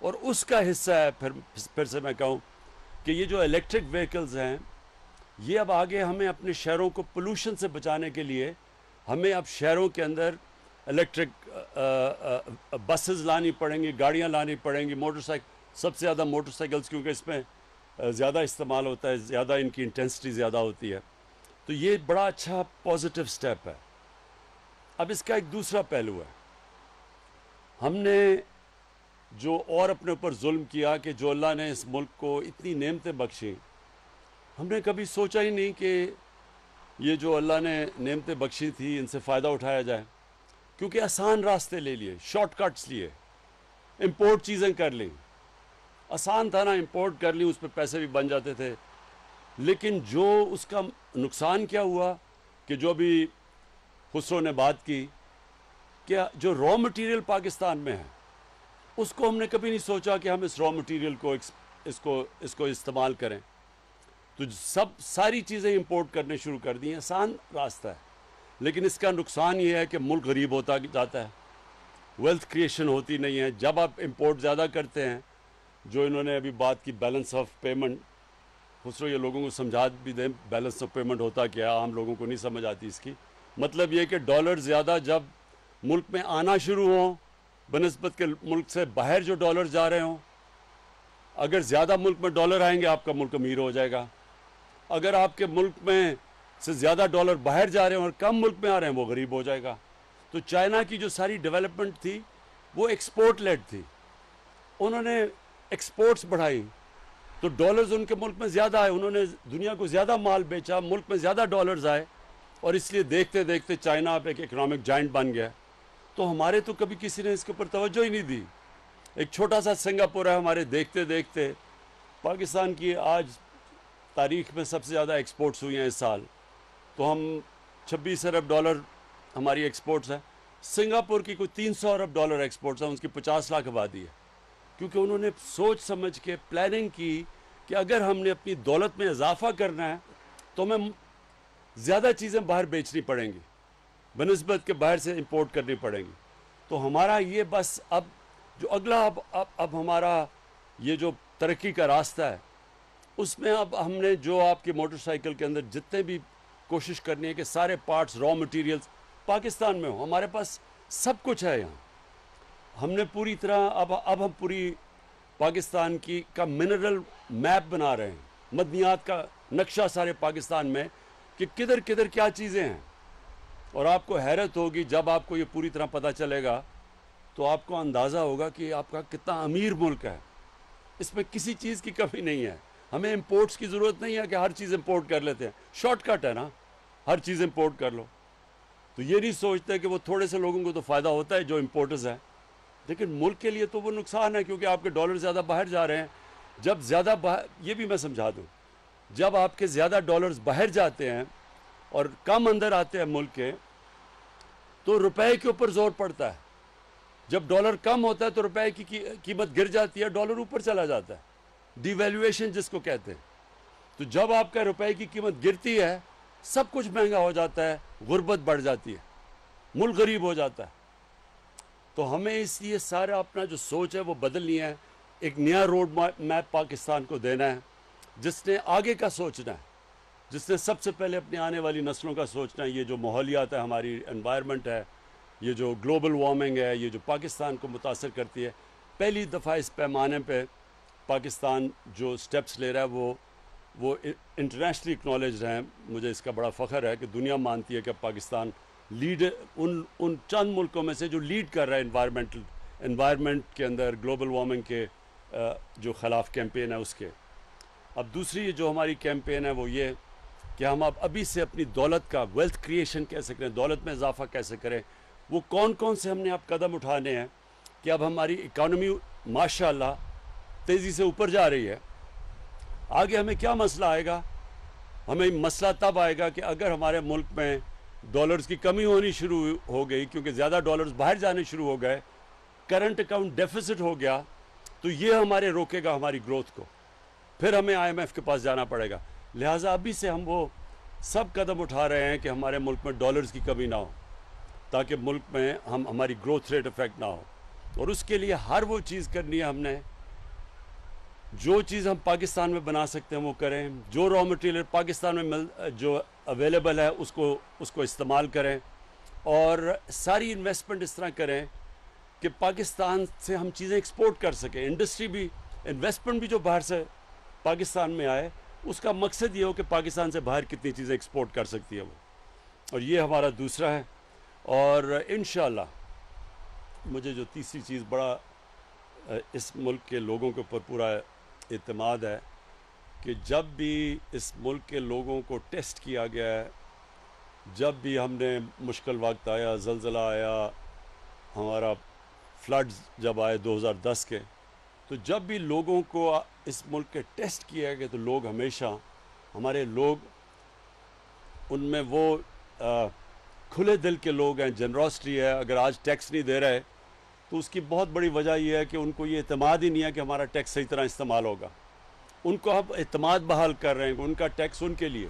اور اس کا حصہ ہے پھر سے میں کہوں کہ یہ جو الیکٹرک وہیکلز ہیں یہ اب آگے ہمیں اپنے شہروں کو پولوشن سے بچانے کے لیے ہمیں اب شہروں کے اندر الیکٹرک بسز لانی پڑیں گی, گاڑیاں لانی پڑیں گی, موٹر سائیکل, سب سے زیادہ موٹر سائیکلز کیونکہ اس میں زیادہ استعمال ہوتا ہے, زیادہ ان کی انٹینسٹی زیادہ ہوتی ہے. تو یہ بڑا اچھا پازیٹیو سٹیپ ہے. اب اس کا ایک دوسرا پہلو ہے, ہم نے جو اور اپنے اوپر ظلم کیا کہ جو اللہ نے اس ملک کو اتنی نعمتیں بخشیں, ہم نے کبھی سوچا ہی نہیں کہ یہ جو اللہ نے نعمتیں بخشی تھی ان سے فائدہ اٹھایا جائے, کیونکہ آسان راستے لے لیے, شارٹ کٹس لیے, امپورٹ چیزیں کر لیں. آسان تھا نا, امپورٹ کر لیں, اس پہ پیسے بھی بن جاتے تھے. لیکن جو اس کا نقصان کیا ہوا کہ جو بھی خسرو نے بات کی کہ جو را مٹیریل پاکستان میں ہے اس کو ہم نے کبھی نہیں سوچا کہ ہم اس را مٹیریل کو اس کو استعمال کریں. تو ساری چیزیں امپورٹ کرنے شروع کر دی ہیں. آسان راستہ ہے, لیکن اس کا نقصان یہ ہے کہ ملک غریب ہوتا جاتا ہے, ویلتھ کریشن ہوتی نہیں ہے. جب آپ امپورٹ زیادہ کرتے ہیں, جو انہوں نے ابھی بات کی بیلنس آف پیمنٹ, خسرو یہ لوگوں کو سمجھا بھی دیں بیلنس آف پیمنٹ ہوتا کیا, عام لوگوں کو نہیں سمجھ آتی اس کی. مطلب یہ کہ ڈالر زیادہ جب ملک میں آنا شروع ہوں بنسبت کے ملک سے باہر جو ڈالر جا رہے ہوں, اگر زیادہ ملک میں ڈالر آئیں گے آپ کا ملک امیر ہو جائے گا. اگر آپ کے ملک میں سے زیادہ ڈالر باہر جا رہے ہیں اور کم ملک میں آ رہے ہیں وہ غریب ہو جائے گا. تو چائنا کی جو ساری ڈیولپمنٹ تھی وہ ایکسپورٹ لیڈ تھی, انہوں نے ایکسپورٹس بڑھائی تو ڈالرز ان کے ملک میں زیادہ آئے, انہوں نے دنیا کو زیادہ مال بیچا, ملک میں زیادہ ڈالرز آئے, اور اس لیے دیکھتے دیکھتے چائنا اب ایک اکنامک جائنٹ بن گیا. تو ہمارے تو کبھی کسی نے اس کے اوپر توجہ ہی نہیں دی. ایک چھوٹا سا سنگاپور ہے ہمارے, دیکھتے دیکھتے پاکستان کی آج تاریخ میں سب سے زیادہ ایکسپورٹس ہوئی ہیں اس سال, تو ہم 26 ارب ڈالر ہماری ایکسپورٹس ہیں. سنگاپور کی کوئی 300 ارب ڈالر ایکسپورٹس ہیں, اس کی 50 لاکھ آبادی ہے, کیونکہ انہوں نے سوچ سمجھ کے پلاننگ کی کہ اگر ہم نے اپنی دولت میں اضافہ کرنا ہے تو ہمیں زیادہ چیزیں باہر بیچنی پڑیں گی بنسبت کے باہر سے امپورٹ کرنی پڑیں گی. تو ہمارا یہ بس اب جو اگلا اب ہمارا یہ جو ترقی کا راستہ ہے اس میں اب ہم نے جو آپ کی موٹر سائیکل کے اندر جتنے بھی کوشش کرنی ہے کہ سارے پارٹس را مٹیریلز پاکستان میں ہوں. ہمارے پاس سب کچھ ہے یہاں, ہم نے پوری طرح اب ہم پوری پاکستان کا منرل میپ بنا رہے ہیں, معدنیات کا نقشہ سارے پاکستان میں کہ کدھر کدھر کیا چیزیں ہیں. اور آپ کو حیرت ہوگی جب آپ کو یہ پوری طرح پتہ چلے گا تو آپ کو اندازہ ہوگا کہ آپ کا کتنا امیر ملک ہے, اس میں کسی چیز کی کمی نہیں ہے. ہمیں امپورٹس کی ضرورت نہیں ہے کہ ہر چیز امپورٹ کر لیتے ہیں, شارٹ کٹ ہے نا, ہر چیز امپورٹ کر لو. تو یہ نہیں سوچتے کہ وہ تھوڑے سے لوگوں کو تو فائدہ ہوتا ہے جو امپورٹرز ہیں, لیکن ملک کے لیے تو وہ نقصان ہے کیونکہ آپ کے ڈالر زیادہ باہر جا رہے ہیں. جب زیادہ یہ بھی میں سمجھا دوں, جب آپ کے زیادہ ڈالرز باہر جاتے ہیں اور کم اندر آتے ہیں ملک کے تو روپے کے اوپر زور پڑتا ہے. جب ڈالر کم ہوتا ہے تو روپے کی قیمت گر جاتی ہے, ڈالر اوپر چلا جاتا ہے, ڈی ویلیویشن جس کو کہتے ہیں. تو جب آپ کا روپے کی قیمت گرتی ہے سب کچھ مہنگا ہو جاتا ہے, غربت بڑھ جاتی ہے, ملک غریب ہو جاتا ہے. تو ہمیں اس لیے سارا اپنا جو سوچ ہے وہ بدلنی ہے, ایک نیا روڈ میپ پاکستان کو دینا ہے جس نے آگے کا سوچنا ہے, جس نے سب سے پہلے اپنے آنے والی نسلوں کا سوچنا ہے. یہ جو ماحولیات ہے, ہماری انوائرمنٹ ہے, یہ جو گلوبل وارمنگ ہے, یہ جو پاکستان کو متاثر کرتی ہے, پہلی دفعہ اس پیمانے پہ پاکستان جو سٹیپس لے رہا ہے وہ انٹرنیشنلی اکنالجڈ ہیں. مجھے اس کا بڑا فخر ہے کہ دنیا مانتی ہے کہ پاکستان لیڈ ان چند ملکوں میں سے جو لیڈ کر رہا ہے انوائرمنٹ کے اندر, گلوبل وارمنگ کے جو خلاف کیمپین ہے اس کے. اب دوسری جو ہماری کیمپین ہے وہ یہ کہ ہم اب ابھی سے اپنی دولت کا ویلتھ کریشن کیسے کریں, دولت میں اضافہ کیسے کریں, وہ کون کون سے ہم نے اب قدم اٹھانے ہیں کہ اب ہماری اکانومی ماشاءاللہ تیزی سے اوپر جا رہی ہے. آگے ہمیں کیا مسئلہ آئے گا؟ ہمیں مسئلہ تب آئے گا کہ اگر ہمارے ملک میں ڈالرز کی کمی ہونی شروع ہو گئی کیونکہ زیادہ ڈالرز باہر جانے شروع ہو گئے, کرنٹ اکاؤنٹ ڈیفیسٹ ہو گیا, تو یہ ہمارے روکے گا ہماری گروتھ کو, پھر ہمیں IMF کے پاس جانا پڑے گا. لہٰذا ابھی سے ہم وہ سب قدم اٹھا رہے ہیں کہ ہمارے ملک میں ڈالرز کی کمی نہ ہو تاکہ ملک میں ہماری گروتھ ریٹ افیکٹ نہ ہو. اور اس کے لیے ہر وہ چیز کرنی ہے ہم نے جو چیز ہم پاکستان میں بنا سکتے ہیں وہ کریں، جو را مٹیریل پاکستان میں جو اویلیبل ہے اس کو استعمال کریں، اور ساری انویسٹمنٹ اس طرح کریں کہ پاکستان سے ہم چیزیں ایکسپورٹ کر سکیں. انڈسٹری بھی، انویسٹمنٹ بھی جو باہر سے پاکستان میں آئے، اس کا مقصد یہ ہو کہ پاکستان سے باہر کتنی چیزیں ایکسپورٹ کر سکتی ہے وہ. اور یہ ہمارا دوسرا ہے. اور انشاءاللہ مجھے جو تیسری چیز بڑا اس ملک کے لوگوں کے اوپر پورا اعتماد ہے کہ جب بھی اس ملک کے لوگوں کو ٹیسٹ کیا گیا ہے، جب بھی ہم نے مشکل وقت آیا، زلزلہ آیا، ہمارا فلڈز جب آئے 2010 کے، تو جب بھی لوگوں کو اس ملک کے ٹیسٹ کیا گیا تو لوگ ہمیشہ، ہمارے لوگ ان میں وہ کھلے دل کے لوگ ہیں، جنراسٹی ہے. اگر آج ٹیکس نہیں دے رہے تو اس کی بہت بڑی وجہ یہ ہے کہ ان کو یہ اعتماد ہی نہیں ہے کہ ہمارا ٹیکس صحیح طرح استعمال ہوگا. ان کو اب اعتماد بحال کر رہے ہیں کہ ان کا ٹیکس ان کے لیے،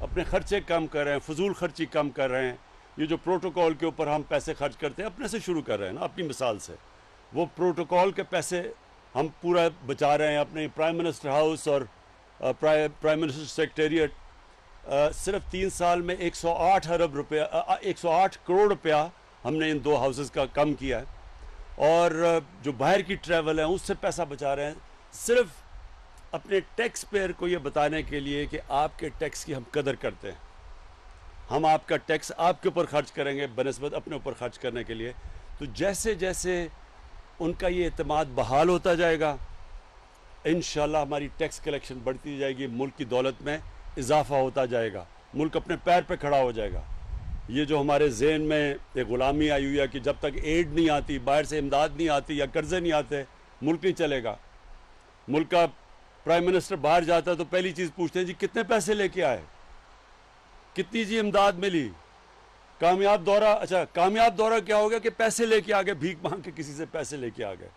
اپنے خرچے کم کر رہے ہیں، فضول خرچی کم کر رہے ہیں. یہ جو پروٹوکول کے اوپر ہم پیسے خرچ کرتے ہیں، اپنے سے شروع کر رہے ہیں نا، اپنی مثال سے. وہ پروٹوکول کے پیسے ہم پورا بچا رہے ہیں. اپنے پرائم منسٹر ہاؤس اور پرائم منسٹر سیکریٹریٹ صرف 3 سال میں 108 ارب روپیہ 108 کروڑ روپیہ ہم نے ان 2 ہاؤسز کا کم کیا ہے. اور جو باہر کی ٹریول ہے اس سے پیسہ بچا رہے ہیں، صرف اپنے ٹیکس پیئر کو یہ بتانے کے لیے کہ آپ کے ٹیکس کی ہم قدر کرتے ہیں. ہم آپ کا ٹیکس آپ کے اوپر خرچ کریں گے بنسبت اپنے اوپر خرچ کرنے کے لیے. تو جیسے جیسے ان کا یہ اعتماد بحال ہوتا جائے گا، انشاءاللہ ہماری ٹیکس کلیکشن بڑھتی جائے گی، ملک کی دولت میں اضافہ ہوتا جائے گا، ملک اپنے پیر پہ کھڑا ہو جائے گا. یہ جو ہمارے ذہن میں ایک غلامی آئی ہوئی ہے کہ جب تک ایڈ نہیں آتی، باہر سے امداد نہیں آتی یا قرضے نہیں آتے، ملک نہیں چلے گا. ملک کا پرائم منسٹر باہر جاتا ہے تو پہلی چیز پوچھتے ہیں جی کتنے پیسے لے کے آئے، کتنی جی امداد ملی. کامیاب دورہ کیا ہوگا کہ پیسے لے کے آ گئے، بھیک مانگ کے کسی سے پیسے لے کے آ گئے.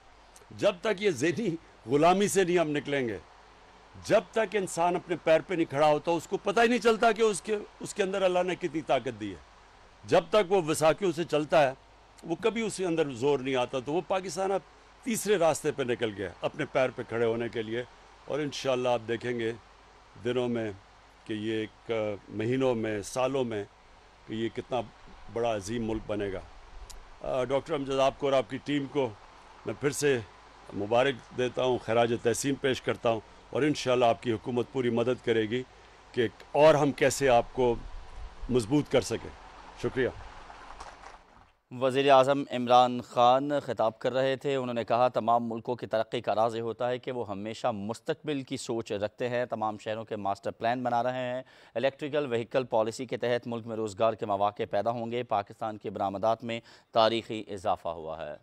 جب تک یہ ذہنی غلامی سے نہیں ہم نکلیں گے، جب تک انسان اپنے پیر پہ نہیں کھڑا ہوتا، اس کو پتہ ہی نہیں چلتا کہ اس کے اندر اللہ نے کتنی طاقت دی ہے. جب تک وہ وساکیوں سے چلتا ہے، وہ کبھی اس کے اندر زور نہیں آتا. تو وہ پاکستان اب تیسرے راستے پہ نکل گیا اپنے پیر پہ کھڑے ہونے کے لیے. اور انشاءاللہ آپ دیکھیں گے دنوں میں کہ یہ ایک مہینوں میں، سالوں میں، کہ یہ کتنا بڑا عظیم ملک بنے گا. ڈاکٹر امجد، آپ کو اور آپ کی ٹیم کو میں پھر سے مبارک دیتا ہوں، خراج تحسین پیش کرتا ہوں، اور انشاءاللہ آپ کی حکومت پوری مدد کرے گی کہ اور ہم کیسے آپ کو مضبوط کر سکیں. شکریہ. وزیر اعظم عمران خان خطاب کر رہے تھے. انہوں نے کہا تمام ملکوں کی ترقی کا راز یہ ہوتا ہے کہ وہ ہمیشہ مستقبل کی سوچ رکھتے ہیں. تمام شہروں کے ماسٹر پلان بنا رہے ہیں. الیکٹریکل وہیکل پالیسی کے تحت ملک میں روزگار کے مواقع پیدا ہوں گے. پاکستان کی برآمدات میں تاریخی اضافہ ہوا ہے.